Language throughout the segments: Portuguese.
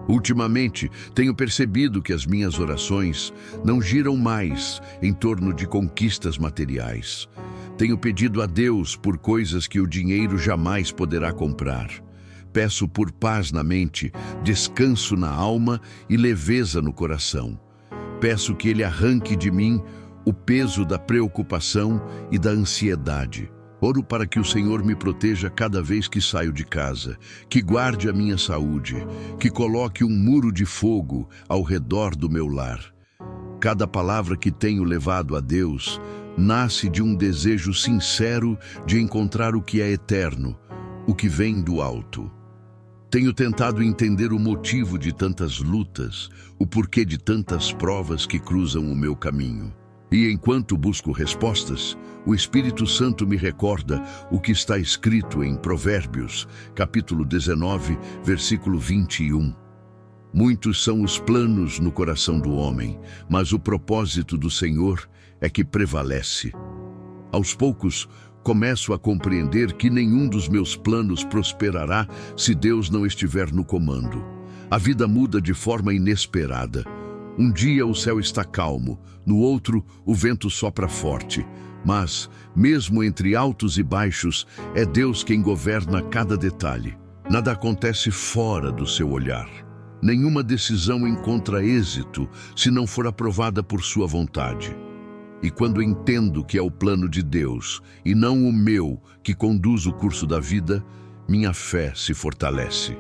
Ultimamente, tenho percebido que as minhas orações não giram mais em torno de conquistas materiais. Tenho pedido a Deus por coisas que o dinheiro jamais poderá comprar. Peço por paz na mente, descanso na alma e leveza no coração. Peço que Ele arranque de mim o peso da preocupação e da ansiedade. Oro para que o Senhor me proteja cada vez que saio de casa, que guarde a minha saúde, que coloque um muro de fogo ao redor do meu lar. Cada palavra que tenho levado a Deus nasce de um desejo sincero de encontrar o que é eterno, o que vem do alto. Tenho tentado entender o motivo de tantas lutas, o porquê de tantas provas que cruzam o meu caminho. E enquanto busco respostas, o Espírito Santo me recorda o que está escrito em Provérbios, capítulo 19, versículo 21. Muitos são os planos no coração do homem, mas o propósito do Senhor é que prevalece. Aos poucos, começo a compreender que nenhum dos meus planos prosperará se Deus não estiver no comando. A vida muda de forma inesperada. Um dia o céu está calmo, no outro o vento sopra forte. Mas, mesmo entre altos e baixos, é Deus quem governa cada detalhe. Nada acontece fora do seu olhar. Nenhuma decisão encontra êxito se não for aprovada por sua vontade. E quando entendo que é o plano de Deus e não o meu que conduz o curso da vida, minha fé se fortalece.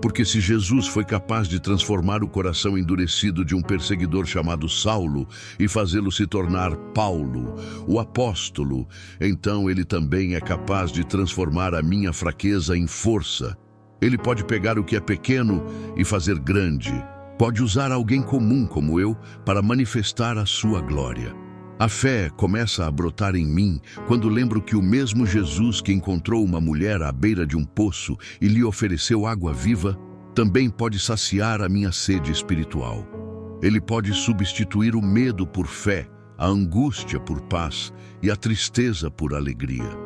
Porque se Jesus foi capaz de transformar o coração endurecido de um perseguidor chamado Saulo e fazê-lo se tornar Paulo, o apóstolo, então ele também é capaz de transformar a minha fraqueza em força. Ele pode pegar o que é pequeno e fazer grande. Pode usar alguém comum como eu para manifestar a sua glória. A fé começa a brotar em mim quando lembro que o mesmo Jesus que encontrou uma mulher à beira de um poço e lhe ofereceu água viva, também pode saciar a minha sede espiritual. Ele pode substituir o medo por fé, a angústia por paz e a tristeza por alegria.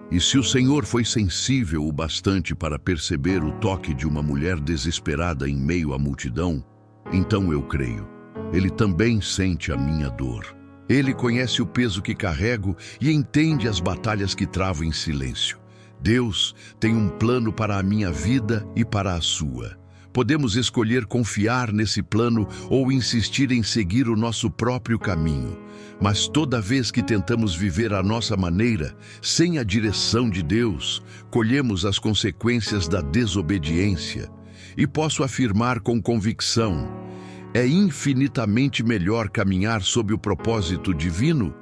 E se o Senhor foi sensível o bastante para perceber o toque de uma mulher desesperada em meio à multidão, então eu creio. Ele também sente a minha dor. Ele conhece o peso que carrego e entende as batalhas que travo em silêncio. Deus tem um plano para a minha vida e para a sua. Podemos escolher confiar nesse plano ou insistir em seguir o nosso próprio caminho. Mas toda vez que tentamos viver à nossa maneira, sem a direção de Deus, colhemos as consequências da desobediência. E posso afirmar com convicção: é infinitamente melhor caminhar sob o propósito divino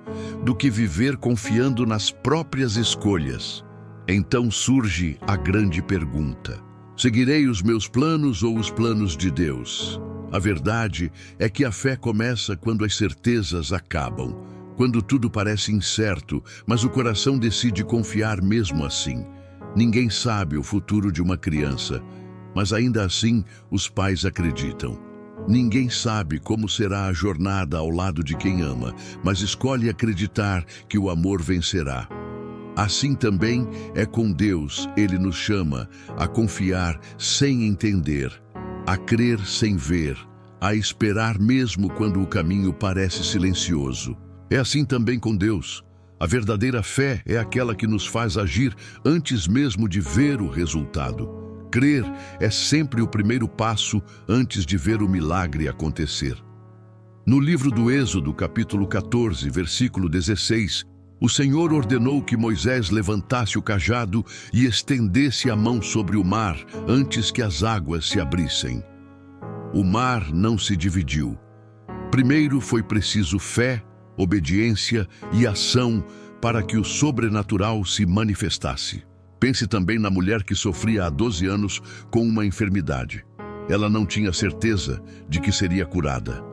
do que viver confiando nas próprias escolhas. Então surge a grande pergunta: seguirei os meus planos ou os planos de Deus? A verdade é que a fé começa quando as certezas acabam, quando tudo parece incerto, mas o coração decide confiar mesmo assim. Ninguém sabe o futuro de uma criança, mas ainda assim os pais acreditam. Ninguém sabe como será a jornada ao lado de quem ama, mas escolhe acreditar que o amor vencerá. Assim também é com Deus. Ele nos chama a confiar sem entender, a crer sem ver, a esperar mesmo quando o caminho parece silencioso. É assim também com Deus. A verdadeira fé é aquela que nos faz agir antes mesmo de ver o resultado. Crer é sempre o primeiro passo antes de ver o milagre acontecer. No livro do Êxodo, capítulo 14, versículo 16, o Senhor ordenou que Moisés levantasse o cajado e estendesse a mão sobre o mar antes que as águas se abrissem. O mar não se dividiu. Primeiro foi preciso fé, obediência e ação para que o sobrenatural se manifestasse. Pense também na mulher que sofria há 12 anos com uma enfermidade. Ela não tinha certeza de que seria curada.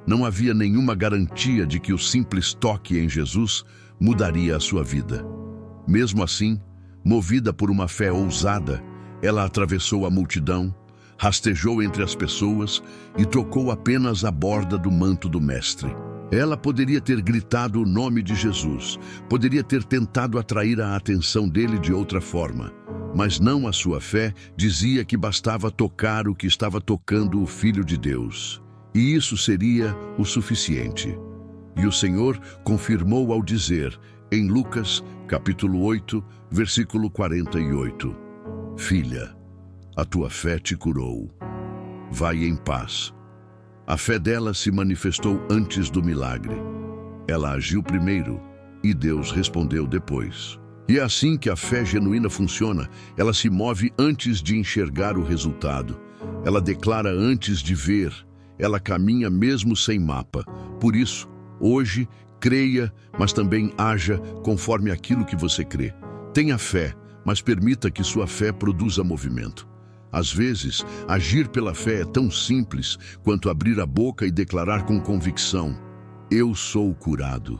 Não havia nenhuma garantia de que o simples toque em Jesus mudaria a sua vida. Mesmo assim, movida por uma fé ousada, ela atravessou a multidão, rastejou entre as pessoas e tocou apenas a borda do manto do Mestre. Ela poderia ter gritado o nome de Jesus, poderia ter tentado atrair a atenção dele de outra forma, mas não a sua fé, dizia que bastava tocar o que estava tocando o Filho de Deus. E isso seria o suficiente. E o Senhor confirmou ao dizer, em Lucas, capítulo 8, versículo 48, Filha, a tua fé te curou. Vai em paz. A fé dela se manifestou antes do milagre. Ela agiu primeiro e Deus respondeu depois. E é assim que a fé genuína funciona. Ela se move antes de enxergar o resultado. Ela declara antes de ver. Ela caminha mesmo sem mapa. Por isso, hoje, creia, mas também haja conforme aquilo que você crê. Tenha fé, mas permita que sua fé produza movimento. Às vezes, agir pela fé é tão simples quanto abrir a boca e declarar com convicção: eu sou curado,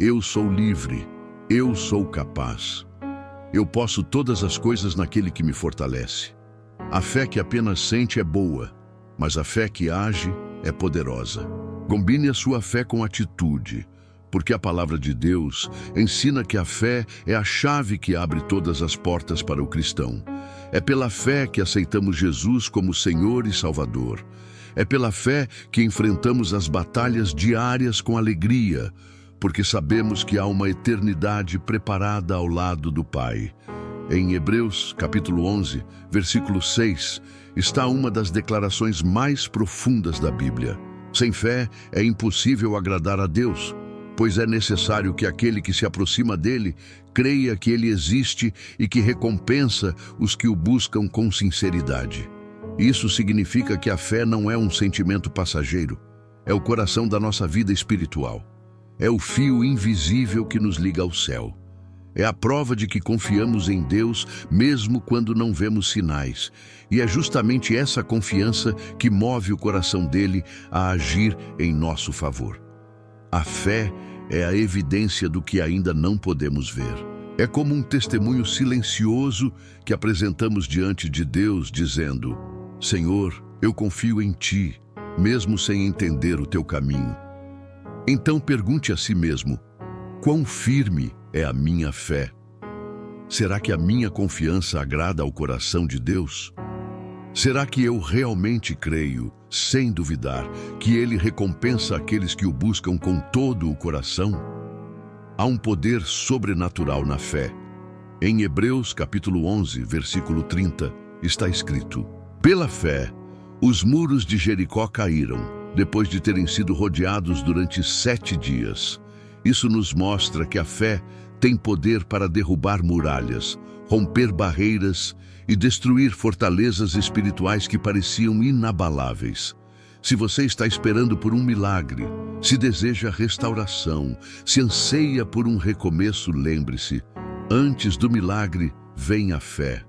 eu sou livre, eu sou capaz. Eu posso todas as coisas naquele que me fortalece. A fé que apenas sente é boa, mas a fé que age é poderosa. Combine a sua fé com atitude, porque a palavra de Deus ensina que a fé é a chave que abre todas as portas para o cristão. É pela fé que aceitamos Jesus como Senhor e Salvador. É pela fé que enfrentamos as batalhas diárias com alegria, porque sabemos que há uma eternidade preparada ao lado do Pai. Em Hebreus, capítulo 11, versículo 6, está uma das declarações mais profundas da Bíblia. Sem fé é impossível agradar a Deus, pois é necessário que aquele que se aproxima dele creia que ele existe e que recompensa os que o buscam com sinceridade. Isso significa que a fé não é um sentimento passageiro, é o coração da nossa vida espiritual. É o fio invisível que nos liga ao céu. É a prova de que confiamos em Deus mesmo quando não vemos sinais. E é justamente essa confiança que move o coração dele a agir em nosso favor. A fé é a evidência do que ainda não podemos ver. É como um testemunho silencioso que apresentamos diante de Deus, dizendo: Senhor, eu confio em Ti, mesmo sem entender o Teu caminho. Então pergunte a si mesmo: quão firme é a minha fé? Será que a minha confiança agrada ao coração de Deus? Será que eu realmente creio, sem duvidar, que Ele recompensa aqueles que o buscam com todo o coração? Há um poder sobrenatural na fé. Em Hebreus capítulo 11, versículo 30, está escrito: pela fé, os muros de Jericó caíram, depois de terem sido rodeados durante 7 dias. Isso nos mostra que a fé tem poder para derrubar muralhas, romper barreiras e destruir fortalezas espirituais que pareciam inabaláveis. Se você está esperando por um milagre, se deseja restauração, se anseia por um recomeço, lembre-se, antes do milagre vem a fé.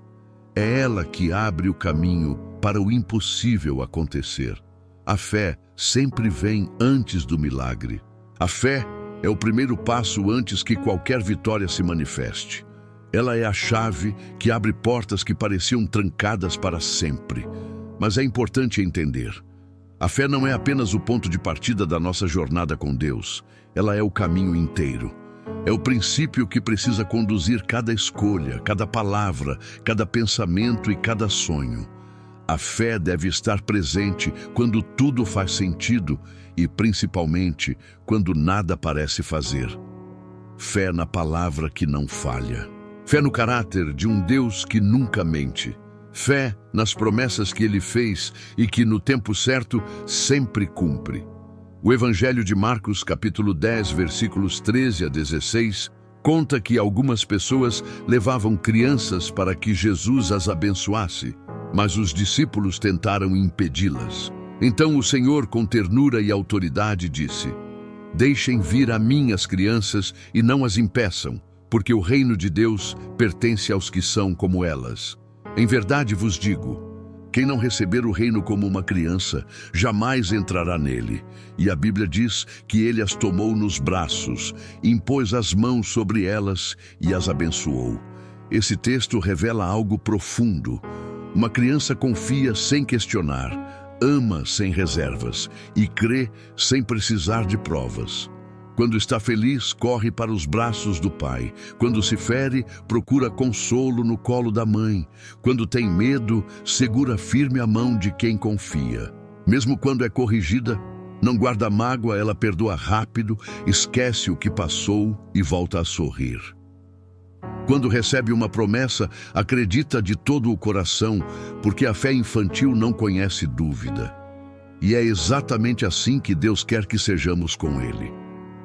É ela que abre o caminho para o impossível acontecer. A fé sempre vem antes do milagre. A fé é o primeiro passo antes que qualquer vitória se manifeste. Ela é a chave que abre portas que pareciam trancadas para sempre. Mas é importante entender: a fé não é apenas o ponto de partida da nossa jornada com Deus. Ela é o caminho inteiro. É o princípio que precisa conduzir cada escolha, cada palavra, cada pensamento e cada sonho. A fé deve estar presente quando tudo faz sentido e, principalmente, quando nada parece fazer. Fé na palavra que não falha. Fé no caráter de um Deus que nunca mente. Fé nas promessas que Ele fez e que, no tempo certo, sempre cumpre. O Evangelho de Marcos, capítulo 10, versículos 13 a 16, conta que algumas pessoas levavam crianças para que Jesus as abençoasse, mas os discípulos tentaram impedi-las. Então o Senhor, com ternura e autoridade, disse: deixem vir a mim as crianças e não as impeçam, porque o reino de Deus pertence aos que são como elas. Em verdade vos digo, quem não receber o reino como uma criança, jamais entrará nele. E a Bíblia diz que ele as tomou nos braços, impôs as mãos sobre elas e as abençoou. Esse texto revela algo profundo. Uma criança confia sem questionar, ama sem reservas e crê sem precisar de provas. Quando está feliz, corre para os braços do pai. Quando se fere, procura consolo no colo da mãe. Quando tem medo, segura firme a mão de quem confia. Mesmo quando é corrigida, não guarda mágoa, ela perdoa rápido, esquece o que passou e volta a sorrir. Quando recebe uma promessa, acredita de todo o coração, porque a fé infantil não conhece dúvida. E é exatamente assim que Deus quer que sejamos com Ele.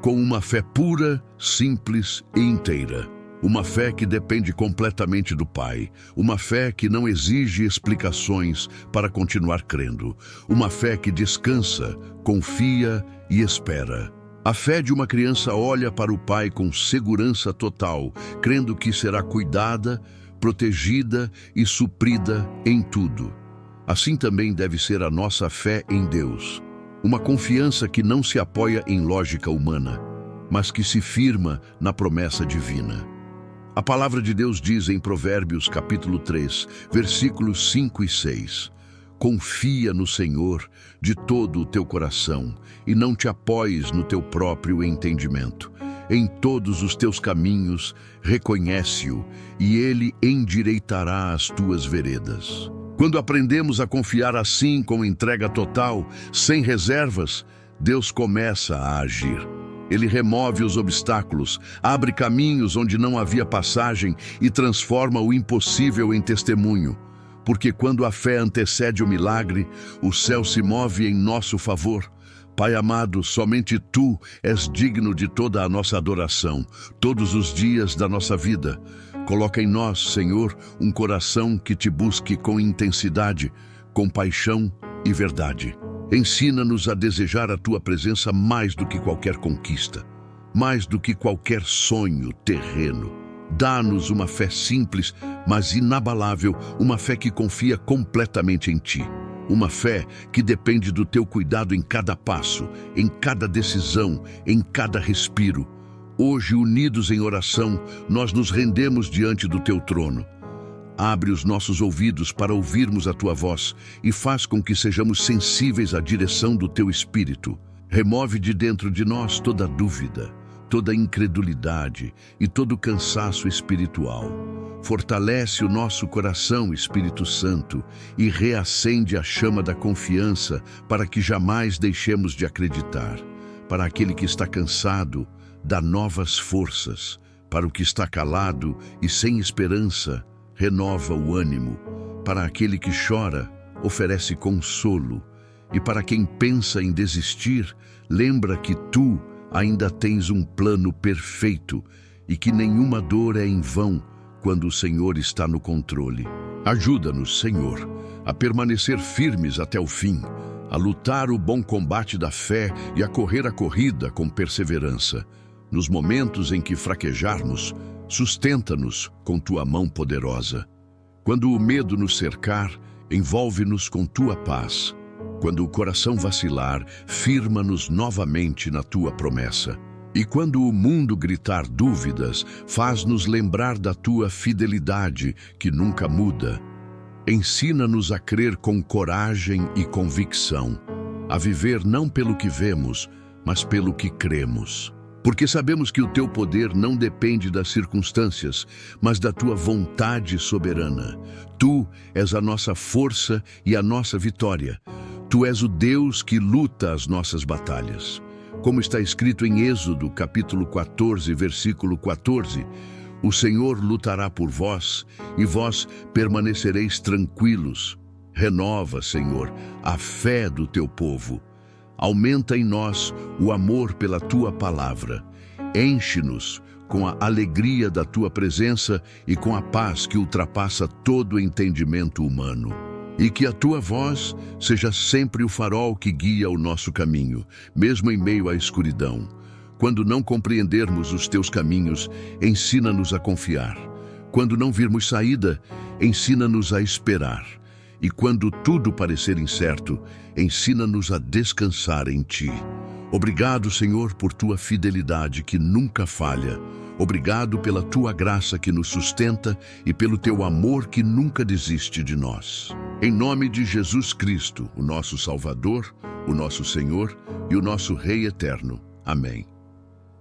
Com uma fé pura, simples e inteira. Uma fé que depende completamente do Pai. Uma fé que não exige explicações para continuar crendo. Uma fé que descansa, confia e espera. A fé de uma criança olha para o Pai com segurança total, crendo que será cuidada, protegida e suprida em tudo. Assim também deve ser a nossa fé em Deus. Uma confiança que não se apoia em lógica humana, mas que se firma na promessa divina. A palavra de Deus diz em Provérbios capítulo 3, versículos 5 e 6: Confia no Senhor de todo o teu coração e não te apoies no teu próprio entendimento. Em todos os teus caminhos reconhece-o e ele endireitará as tuas veredas. Quando aprendemos a confiar assim, com entrega total, sem reservas, Deus começa a agir. Ele remove os obstáculos, abre caminhos onde não havia passagem e transforma o impossível em testemunho. Porque quando a fé antecede o milagre, o céu se move em nosso favor. Pai amado, somente Tu és digno de toda a nossa adoração, todos os dias da nossa vida. Coloca em nós, Senhor, um coração que Te busque com intensidade, compaixão e verdade. Ensina-nos a desejar a Tua presença mais do que qualquer conquista, mais do que qualquer sonho terreno. Dá-nos uma fé simples, mas inabalável, uma fé que confia completamente em Ti. Uma fé que depende do Teu cuidado em cada passo, em cada decisão, em cada respiro. Hoje, unidos em oração, nós nos rendemos diante do Teu trono. Abre os nossos ouvidos para ouvirmos a Tua voz e faz com que sejamos sensíveis à direção do Teu Espírito. Remove de dentro de nós toda dúvida, toda incredulidade e todo cansaço espiritual. Fortalece o nosso coração, Espírito Santo, e reacende a chama da confiança para que jamais deixemos de acreditar. Para aquele que está cansado, dá novas forças. Para o que está calado e sem esperança, renova o ânimo. Para aquele que chora, oferece consolo. E para quem pensa em desistir, lembra que Tu ainda tens um plano perfeito e que nenhuma dor é em vão quando o Senhor está no controle. Ajuda-nos, Senhor, a permanecer firmes até o fim, a lutar o bom combate da fé e a correr a corrida com perseverança. Nos momentos em que fraquejarmos, sustenta-nos com Tua mão poderosa. Quando o medo nos cercar, envolve-nos com Tua paz. Quando o coração vacilar, firma-nos novamente na Tua promessa. E quando o mundo gritar dúvidas, faz-nos lembrar da Tua fidelidade, que nunca muda. Ensina-nos a crer com coragem e convicção, a viver não pelo que vemos, mas pelo que cremos. Porque sabemos que o Teu poder não depende das circunstâncias, mas da Tua vontade soberana. Tu és a nossa força e a nossa vitória. Tu és o Deus que luta as nossas batalhas. Como está escrito em Êxodo, capítulo 14, versículo 14, o Senhor lutará por vós e vós permanecereis tranquilos. Renova, Senhor, a fé do Teu povo. Aumenta em nós o amor pela Tua palavra. Enche-nos com a alegria da Tua presença e com a paz que ultrapassa todo o entendimento humano. E que a Tua voz seja sempre o farol que guia o nosso caminho, mesmo em meio à escuridão. Quando não compreendermos os Teus caminhos, ensina-nos a confiar. Quando não virmos saída, ensina-nos a esperar. E quando tudo parecer incerto, ensina-nos a descansar em Ti. Obrigado, Senhor, por Tua fidelidade que nunca falha. Obrigado pela Tua graça que nos sustenta e pelo Teu amor que nunca desiste de nós. Em nome de Jesus Cristo, o nosso Salvador, o nosso Senhor e o nosso Rei eterno. Amém.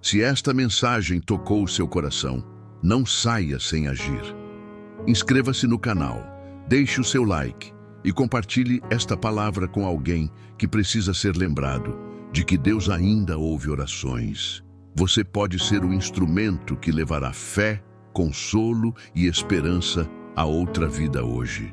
Se esta mensagem tocou o seu coração, não saia sem agir. Inscreva-se no canal, deixe o seu like e compartilhe esta palavra com alguém que precisa ser lembrado de que Deus ainda ouve orações. Você pode ser o instrumento que levará fé, consolo e esperança a outra vida hoje.